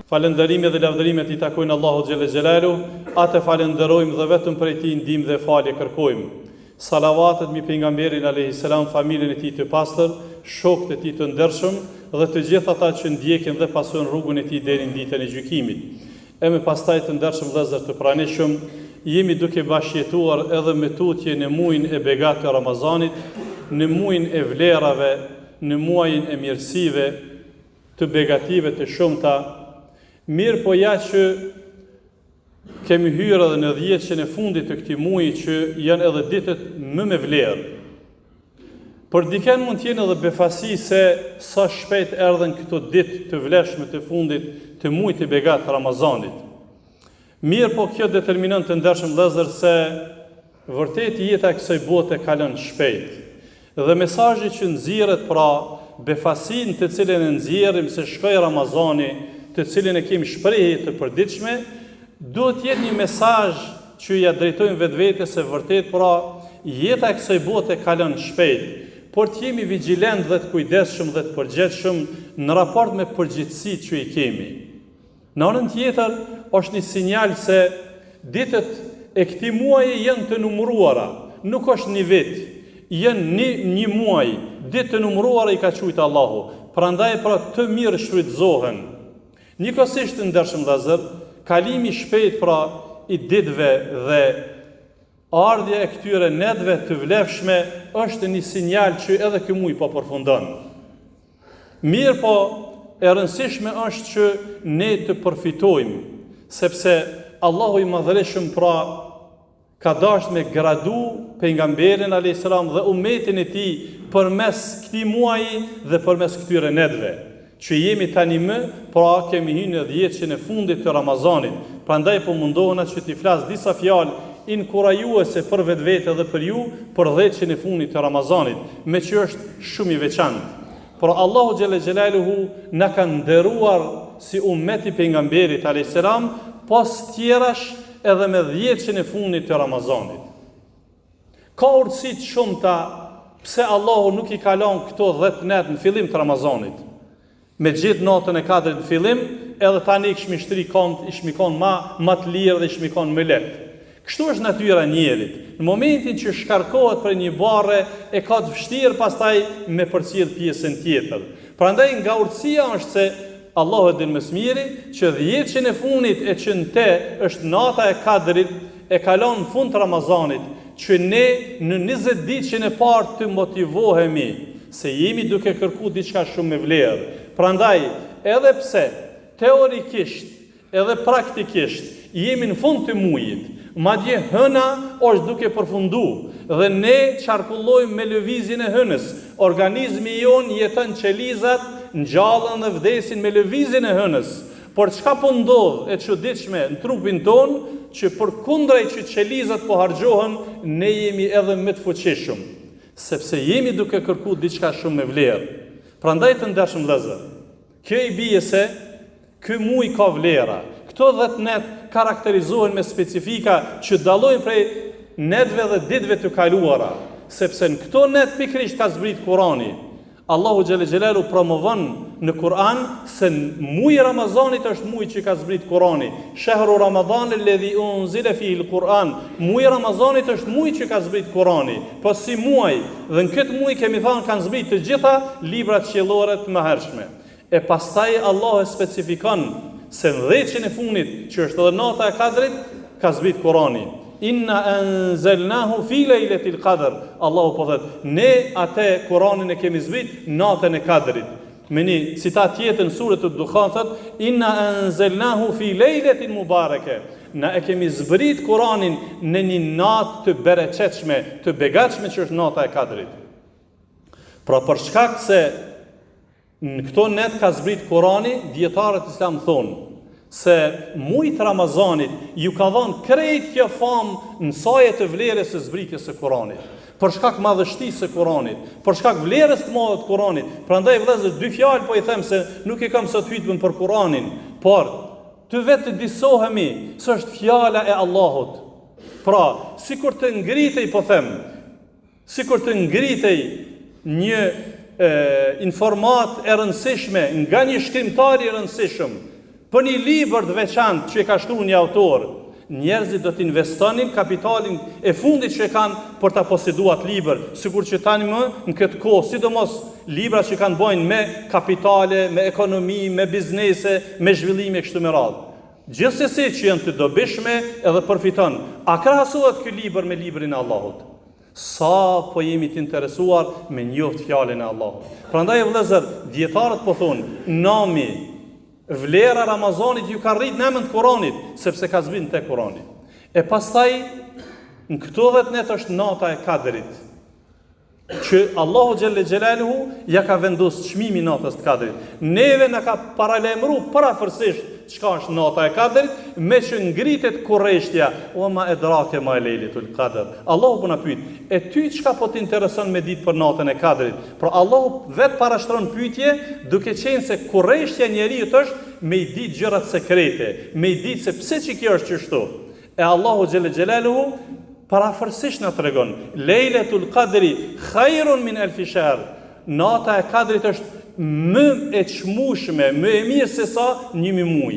Falëndërimi dhe lavdërimet i takojnë Allahut xhelle xhelalu, atë falenderojmë dhe vetëm prej tij ndihmë dhe falje kërkojmë. Salavatet mbi pejgamberin alayhis salam, familjen e tij të pastër, shokët e tij të ndershëm dhe të gjithë ata që ndjekin dhe pasojnë rrugën e tij deri në ditën e gjykimit. E me pastaj të ndershëm vëllezër të pranishëm, jemi duke bashkëjetuar edhe me tutje në muajin e begat të Ramazanit, në muajin e vlerave, në muajin e mirësive, të begative të shumta. Mirë po ja që kemi hyrë edhe në 10 e fundit të këtij muaji që janë edhe ditët më me vlerë. Por diken mund t'jenë edhe befasi se sa shpejt erdhen këto ditë të vlefshme të fundit të muajit të begat të Ramazanit. Mirë po kjo determinon të ndershëm vëllezër se vërtet jeta e kësaj bote kalon shpejt. Dhe mesazhi që nxirret pra befasin të cilën e nxjerrim se shkoi Ramazani, të cilin e kemi shprehje të përditshme, duhet jetë një mesazh që ja drejtojmë vetvetes se vërtet pra jeta e kësaj bote kalon shpejt, por të jemi vigjilent dhe të kujdesshëm dhe të përgjithshëm në raport me përgjegjësitë që i kemi. Në anën tjetër, është një sinjal se ditët e këtij muaji janë të numëruara, nuk është një vit, janë një muaj, ditë të numëruara i ka thujt Allahu. Prandaj pra të mirë shfrytëzohen. Njëkohësisht të ndershëm vëllezër, kalimi shpejt pra i ditëve dhe ardhja e këtyre netëve të vlefshme është një sinjal që edhe ky muaj po përfundon. Mirë po e rëndësishme është që ne të përfitojmë, sepse Allahu i Madhërisht pra ka dashur me gradu pejgamberin alayhis salam dhe ummetin e tij përmes këtij muaji dhe përmes këtyre netëve. Që jemi tani më, pra kemi hyrë në 10 e fundit të Ramazanit. Prandaj po mundohena që t'i flas disa fjalë inkurajuese për vetvete dhe për ju për 10 e fundit të Ramazanit, me që është shumë i veçantë. Por Allahu xhelle xhelaluhu na ka nderuar si ummeti pejgamberit alayhis salam, pas tjerash edhe me 10 e fundit të Ramazanit. Ka urtësi të shumta pse Allahu nuk i ka lënë këto 10 net në fillim të Ramazanit. Me gjithë natën e kadrit në fillim, edhe tani kishmi shtri këmbë, ishmi konë ma të lirë dhe ishmi konë më lehtë. Kështu është natyra e njerit. Në momentin që shkarkohet për një barre, e ka të vështirë pastaj me përcjell pjesën tjetër. Prandaj nga urtësia është se Allahu e din më së miri që 10 e fundit e që në te është nata e kadrit, e kalon në fund të Ramazanit, që ne në 20 ditën e parë të motivohemi se jemi duke kërku diçka shumë me vlerë. Prandaj, edhe pse teorikisht edhe praktikisht jemi në fund të muajit, madje hëna është duke përfundu dhe ne çarkullojmë me lëvizjen e hënës. Organizmi jon jeton qelizat, ngjallën dhe vdesin me lëvizjen e hënës. Por çka po ndodh e çuditshme në trupin ton, që përkundër që qelizat po harxhohen, ne jemi edhe më të fuqishëm, sepse jemi duke kërkuar diçka shumë me vlerë. Prandaj të ndershëm vëllezër, kjo i bie se ky muaj ka vlera. Këto 10 net karakterizohen me specifika që dallojnë prej netëve dhe ditëve të kaluara, sepse në këto net pikërisht ka zbrit Kurani. Allahu xhelle xhelalu promovon në Kur'an se muaji i Ramazanit është muaji që ka zbrit Kurani. Shahru Ramadan alladhi unzila fihi al-Quran. Muaji i Ramazanit është muaji që ka zbrit Kurani. Po si muaj, dhe në këtë muaj kemi thënë kanë zbrit të gjitha librat qiellore të mëhershme. E pastaj Allah e specifikon se në 10 e fundit, që është edhe nata e kadrit, ka zbrit Kurani. Inna anzalnahu fi lejletil qadr. Allahu po thot, ne atë Kur'anin e kemi zbrit natën e kadrit. Me një citat tjetër në surën Ad-Dukhan thot, inna anzalnahu fi lejletin mubarake. Na e kemi zbrit Kur'anin në një natë të bereqetshme, të begatshme që është nata e kadrit. Pra për shkak se në këto net ka zbrit Kur'ani, dietarët islam thonë se muajt Ramazanit ju ka dhënë krejt kjo famë në saje të vlerës së zbritjes së Kuranit, për shkak madhështisë së Kuranit, për shkak vlerës të madhe të Kuranit. Prandaj vëllezër, dy fjalë po i them se nuk e kam sot hyjtën për Kuranin, por të vetë disohemi se është fjala e Allahut. Pra, sikur të ngritej, po them, sikur të ngritej një informat e rëndësishme nga një shkrimtar i rëndësishëm për një libër të veçantë që e ka shkruar një autor, njerëzit do të investonin kapitalin e fundit që e kanë për ta poseduar atë libër, sikur që tani më në këtë kohë, sidomos libra që kanë bojnë me kapitale, me ekonomi, me biznese, me zhvillime kështu me radhë. Gjithsesi që janë të dobishme edhe përfiton. A krahasohet ky libër me librin e Allahut? Sa po jemi të interesuar me njoft fjalën e Allahut. Prandaj vëllezër, dietarët po thonë, nami, vlera Ramazanit ju ka rrit në emën të Kuranit, sepse ka zbritur te Kurani. E pastaj në këto 10 net është nata e Kadrit, që Allahu xhelle xhelaluhu ja ka vendosur çmimin natës të Kadrit. Neve na ka paralajmëruar parafërsisht çka është nata e Kadrit, me që ngritet kurreshtja, o ma edrake ma lejletul Qadr. Allahu po na pyet, e ty çka po të intereson me ditë për natën e Kadrit? Pra Allahu vetë parashtron pyetje, duke qenë se kurreshtja e njeriu është me i ditë gjërat sekrete, me i ditë se pse që kjo është kështu. E Allahu xhelle xhelaluhu parafërsisht na tregon, Lejletul Qadri khairun min alfi shahr. Nata e Kadrit është më e çmueshme, më e mirë se sa 1000 muaj.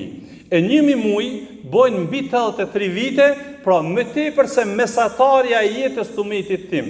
E 1000 muaj bojnë mbi 83 vite, pra më tepër se mesatarja e jetës të ummetit tim,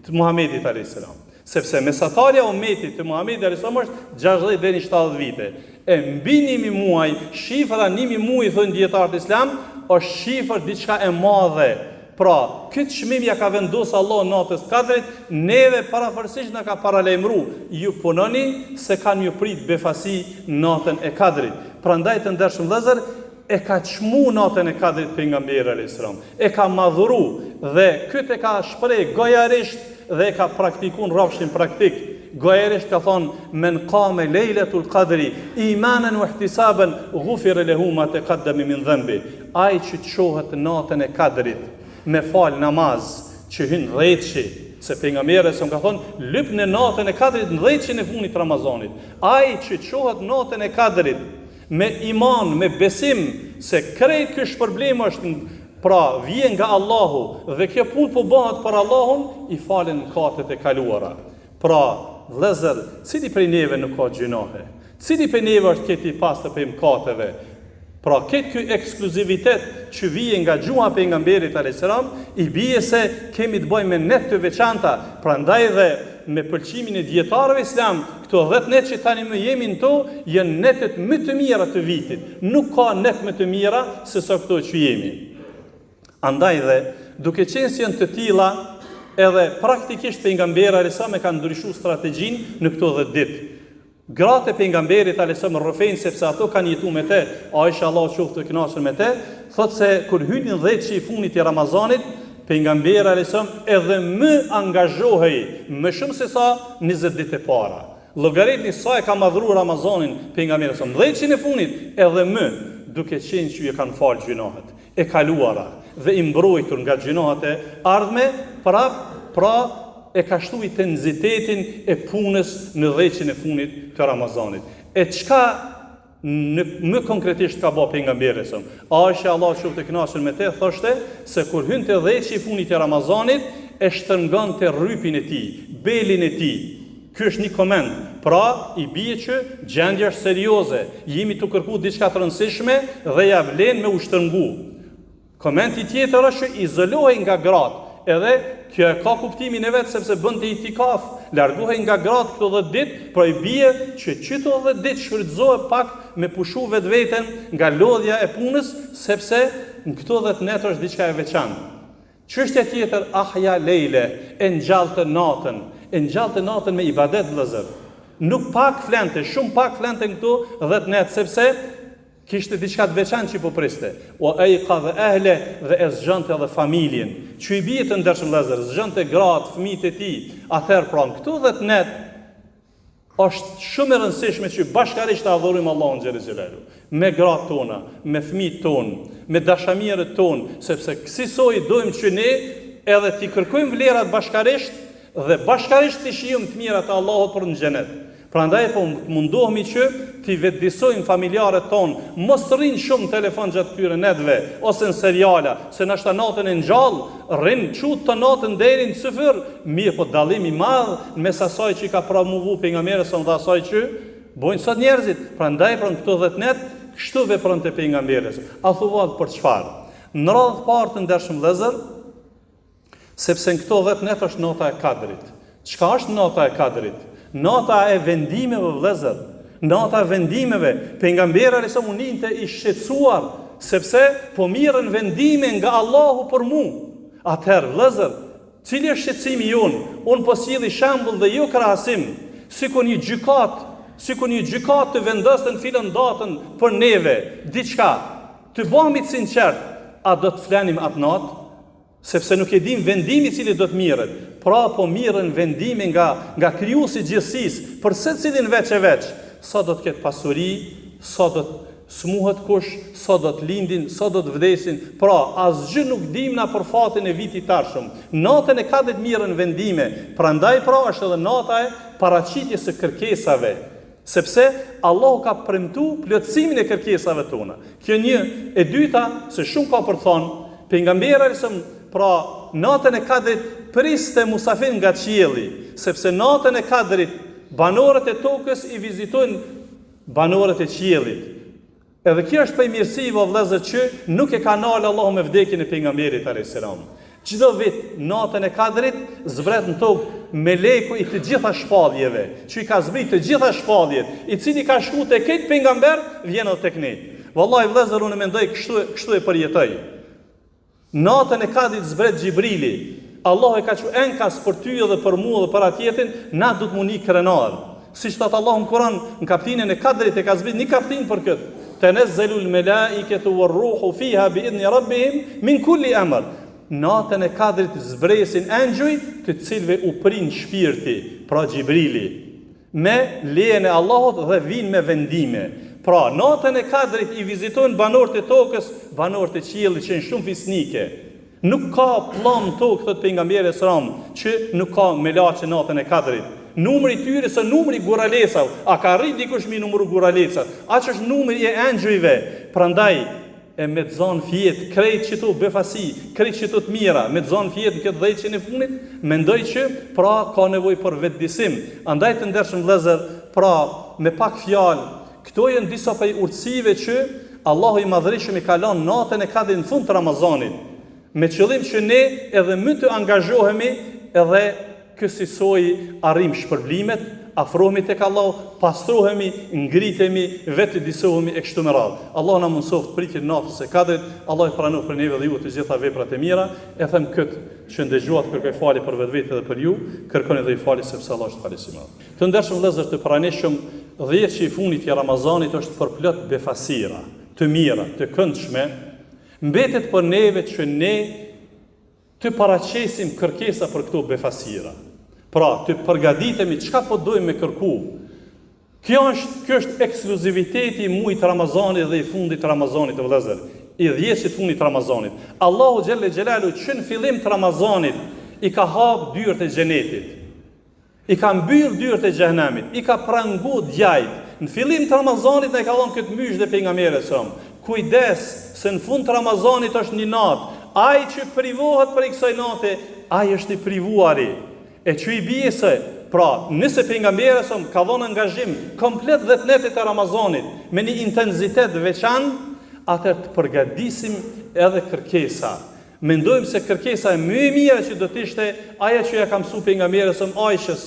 të Muhamedit alayhis salam. Sepse mesatarja e ummetit të Muhamedit alayhis salam është 60 deri në 70 vite. E mbi 1000 muaj, shifra 1000 muaj thon dietarët islam, është shifër diçka e madhe. Pra, këtë çmim ja ka vendosur Allahu natës së Kadrit, neve parafërsisht na ka paralajmëruar, ju punoni se kanë ju prit befasi natën e Kadrit. Prandaj të ndershëm vëllezër, e ka çmu natën e Kadrit pejgamberi alayhis salam. E ka madhuru dhe këtë e ka shpreh gojarisht dhe e ka praktikuar rrafshin praktik. Gojarisht ka thonë, men qame lejletul Qadri imanan wa ihtisaban ghufira lahu ma taqaddama min dhanbi. Ai që çohet natën e Kadrit me fal namaz që hyn dhjetëshi, se pejgamberi sa ka thonë, lyp në natën e Kadrit në dhjetëshin e fundit të Ramazanit. Ai që çohet natën e Kadrit me iman, me besim se krejt ky shpërblim është pra vjen nga Allahu dhe kjo punë po bëhet për Allahun, i falen mëkatet e kaluara. Pra, vëllezër, cili prej neve nuk ka gjinohe? Cili prej neve është këti i pastër prej mëkateve? Pra, këtë ky ekskluzivitet që vije nga gjuha pejgamberit alayhis salam, i bie se kemi të bëjmë me net të veçanta. Prandaj dhe me pëlqimin e dietarëve islam, këto 10 net që tani më jemi në to, janë netet më të mira të vitit. Nuk ka net më të mira se sa këto që jemi. Andaj dhe, duke qenë se janë të tilla, edhe praktikisht pejgamberi alayhis salam e ka ndryshuar strategjinë në këto 10 ditë. Gratë e pejgamberit alayhis salam rrofejnë sepse ato kanë jetuar me te, Aisha Allahu qoftë të kënaqur me te, thotë se kur hynin 10 i fundit i Ramazanit, pejgamberi alayhis salam edhe më angazhohej, më shumë se sa 20 ditë e para. Llogaritni sa e ka madhruar Ramazanin pejgamberi alayhis salam, 10 e fundit edhe më, duke qenë që ju kanë falë gjinohet e kaluara dhe i mbrojtur nga gjinohet e ardhme, pra e ka shtuar intensitetin e punës në 10 e fundit të Ramazanit. E çka më konkretisht ka bë pejgamberi sa? Aisha Allahu qoftë të kënaqur me te, thoshte se kur hynte 10 i fundit të Ramazanit, e shtrëngonte rrypin e tij, belin e tij. Ky është një koment. Pra, i bie që gjendja është serioze, jemi të kërkuar diçka të rëndësishme dhe ja vlen me u shtrëngu. Komenti tjetër është që izolohej nga gratë. Edhe kjo ka kuptimin e vet sepse bën të itikaf, largohej nga gratë këto 10 ditë, pra i bie që çito 10 ditë shfrytëzohet pak me pushu vetveten nga lodhja e punës, sepse në këto 10 net është diçka e veçantë. Çështja tjetër, ahja lejle, e ngjallte natën me ibadet vëllezër. Nuk pak flente, shumë pak flente në këto 10 net, sepse kishte diçka të veçantë që po priste. O aiqadha ahle dhe e zgjante edhe familjen. Që i bie të ndershëm vëllezër, zgjante gratë, fëmijët e tij. Atëherë pra këto 10 net është shumë e rëndësishme që bashkërisht të adhurojmë Allahun xhelle xhelalu, me gratë tona, me fëmijët tonë, me dashamirët tonë, sepse kësaj dojmë që ne edhe t'i kërkojmë vlerat bashkërisht dhe bashkërisht t'i shijojmë të mirat e Allahut për në xhenet. Prandaj po mundohemi që t'i vetëdijsojmë familjarët tonë, mos rrinë shumë në telefon gjatë këtyre netve, ose në seriala, se nështë natën e ngjallë, rrinë qutë të natën deri në syfër, mirë po dallimi madh mes asaj që ka promovuar pejgamberi sa dhe asaj që bojnë sot njerëzit. Prandaj për këto 10 net kështu vepronte pejgamberi. A thuat për çfarë? Në radhë parë të ndershëm vëllezër, sepse në këto 10 net është nota e Kadrit. Çka është nota e Kadrit? Nota e vendimeve vëllezër. Nota e vendimeve. Pejgamberi sa muninte i shqetësuar, sepse po mirën vendime nga Allahu për mua. Atëherë vëllezër, cili është shqetësimi jonë? Unë po sjell shembull dhe jo krahasim, sikur një gjykat të vendosën filën datën për neve, diçka. Të bëhemi të sinqert, a do të flanim atë natë? Sepse nuk e dim vendimi i cili do të mirret. Pra po mirën vendimi nga krijuesi i gjithësisë, për secilin veç e veç. Sa do të ketë pasuri, sa do të smuhet kush, sa do të lindin, sa do të vdesin. Pra, asgjë nuk dim na për fatin e vitit tashëm. Natën e Kadrit mirën vendime. Prandaj pra është edhe nata e paraqitjes së kërkesave. Sepse Allahu ka premtuar plotësimin e kërkesave tona. Kjo një. E dyta, se shumë ka për thonë, pejgamberi pra natën e Kadrit priste musafir nga qielli, sepse natën e Kadrit banorët e tokës i vizitojnë banorët e qiellit. Edhe kjo është mirësive o vëllezër që nuk e ka nalë Allahu me vdekjen e pejgamberit alayhis salam. Çdo vit natën e Kadrit zbret në tokë meleku i të gjitha shpalljeve, që i ka zbrit të gjitha shpalljet, i cili ka shkuar te këtë pejgamber, vjen edhe tek ne. Wallahi vëllezër, unë mendoj kështu e përjetoj. Natën e Kadrit zbret Xhibrili. Allahu e ka thënë enkas për ty edhe për mua dhe për atjetin, na do të mundi krenar. Siç thot Allahu në Kur'an, në kapitullin e Kadrit e ka zbrit një kapitull për këtë. Tanazzalul malaikatu war-ruhu fiha bi'idhni rabbihim min kulli amr. Natën e Kadrit zbresin angjuj, të cilëve u prin shpirti, pra Xhibrili, me lejen e Allahut dhe vinë me vendime. Pra, natën e Kadrit i vizitojnë banorët e tokës, banorët e qiellit që janë shumë fisnike. Nuk ka pllom tokë, thot pejgamberi sallam, që nuk ka melaçe natën e Kadrit. Numri i tyre së numri guralesa, a ka rrit dikush mi numru guralesa? Aq është numri i angjujve. Prandaj e me të zonë fjet, krejt që tu befasi, krejt që tu të mira, me të zonë fjet në këtë dhejqin e funit, mendoj që pra ka nevoj për vetëdisim. Andaj të ndershëm vëllezër, pra me pak fjalë, këto janë disa prej urtësive që Allahu i Madhërisht i ka lënë natën e Kadrit në fund të Ramazanit, me qëllim që ne edhe më të angazhohemi edhe kësaj arrim shpërblimet, afrohemi tek Allahu, pastrohemi, ngritemi, vetëdijsohemi e kështu me radhë. Allah na mundsoft pritjen natës së Kadrit, Allah i pranoj për neve dhe ju të gjitha veprat e mira. E them këtë që ndëgjuat kërkoj falje për vetvete dhe për ju, kërkoni dhe i falje sepse Allah është falësimor. Të ndershëm vëllezër të pranishëm, 10 që i fundit i Ramazanit është për plot befasira, të mira, të këndshme, mbetet për neve që ne të paraqesim kërkesa për këto befasira. Pra, të përgatitemi çka po dojmë me kërku. Kjo është ekskluziviteti i muajit Ramazanit dhe i fundit të Ramazanit të vëllezër, i 10 të fundit të Ramazanit. Allahu xhelle xhelalu që në fillim të Ramazanit i ka hap dyert e xhenetit. I ka mbyll dyert e xhenemit, i ka prangu djajt. Në fillim të Ramazanit ne ka dhënë këtë mysh dhe pejgamberi sa. Kujdes, se në fund të Ramazanit është një natë. Ai që privohet për kësaj nate, ai është i privuari. E që i bie se, pra, nëse pejgamberi sa ka dhënë angazhim komplet 10 netet e Ramazanit me një intensitet veçantë, atëherë të përgatisim edhe kërkesa. Mendojmë se kërkesa e më e mirë që do të ishte ajo që ja ka mësuar pejgamberi sa Aishës,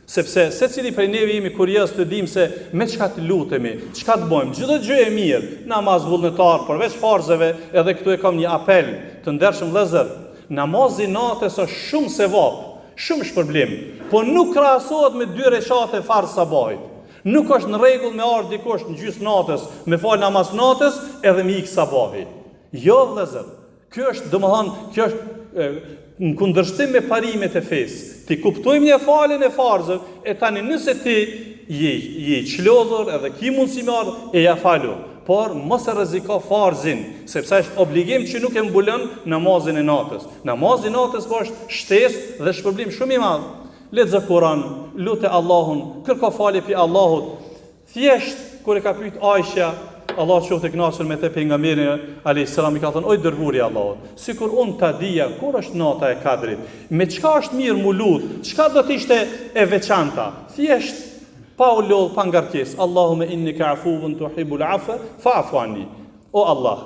sepse secili prej neve jemi kurioz të dimë se me çka të lutemi, çka të bëjmë, çdo gjë e mirë, namaz vullnetar, përveç farzeve, edhe këtu e kam një apel të ndershëm vëllezër, namazi natës është shumë sevap, shumë shpërblim, po nuk krahasohet me 2 rekate farz sabahit. Nuk është në rregull me ardh dikush në gjys natës, me fal namaz natës edhe me ik sabahi. Jo vëllezër, kjo është kjo është në kundërshtim me parimet e fesë. Ti kuptojmë një faljen e farzëve, e tani nëse ti je çlodhur edhe ki mundësi me ardh e ja falu, por mos e rreziko farzin, sepse është obligim që nuk e mbulon namazin e natës. Namazi i natës po është shtesë dhe shpërblim shumë i madh. Lexo Kur'an, lutë Allahun, kërko falje pi Allahut. Thjesht kur e ka pyet Aisha, Allah qoftë e kënaqur me të pejgamberin alayhis salam, i ka thënë: "Oj dërguari i Allahut, sikur unë ta dija kur është nata e Kadrit, me çka është mirë mu lut, çka do të ishte e veçanta?" Thjesht Pa u lodh, pa ngarkesë. Allahume innaka afuwun tuhibbul afwa fa'fu anni. O Allah,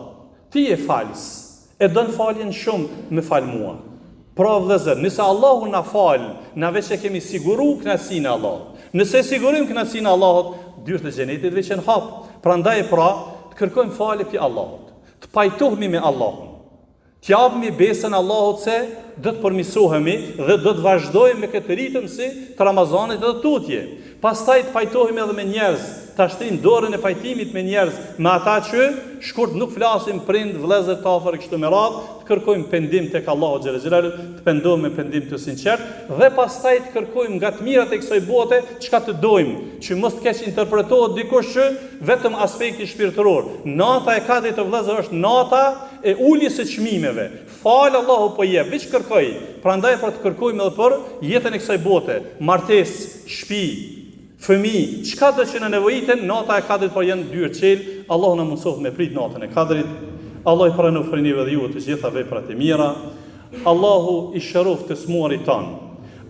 ti je falës, e don faljen shumë, më fal mua. Pra vëllezër, nëse Allahu na fal, na veç e kemi siguru kënaqësinë e Allahut. Nëse sigurojmë kënaqësinë e Allahut, dyert e xhenetit veç në hap. Prandaj të kërkojmë falje pi Allahut, të pajtohemi me Allahun. T'japëmi besën Allahut se do të përmirësohemi dhe do të vazhdojmë me këtë ritëm si të Ramazanit dhe të tutje. Pastaj të pajtohemi edhe me njerëz, ta shtrim dorën e pajtimit me njerëz, me ata që shkurt nuk flasim prind, vëllezër të afër kështu me radhë, të kërkojmë pendim tek Allahu xhela xhelalu, të pendohemi me pendim të sinqert dhe pastaj të kërkojmë nga të mirat e kësaj bote çka të dojmë, që mos të keq interpretohet dikush që vetëm aspekti shpirtëror. Nata e kadrit të vëllezër është nata e uljes së çmimeve. Fal Allahu po jep, veç kërkoj. Prandaj për të kërkojmë edhe për jetën e kësaj bote, martesë, shtëpi, fëmijë, çka do që në nevojiten, nata e kadrit po janë dyert çel. Allahu na mëson me prit natën e kadrit. Allah i pranon frenive dhe juve të gjitha veprat e mira. Allahu i shëroft të smuarit tan.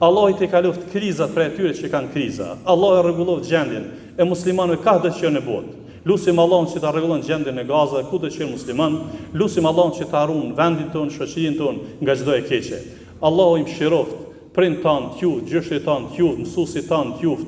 Allah i të kaloft krizat për atyre që kanë kriza. Allah i rregulloft gjendjen e muslimanëve ka do që në botë. Lusim Allahun që ta rregullon gjendjen e Gaza, ku do të qenë musliman. Lusim Allahun që ta harron vendin ton, shoqërinë ton nga çdo e keqe. Allahu i mëshiroft prind tan, t'juft, gjyshit tan, t'juft, mësuesit tan, t'juft.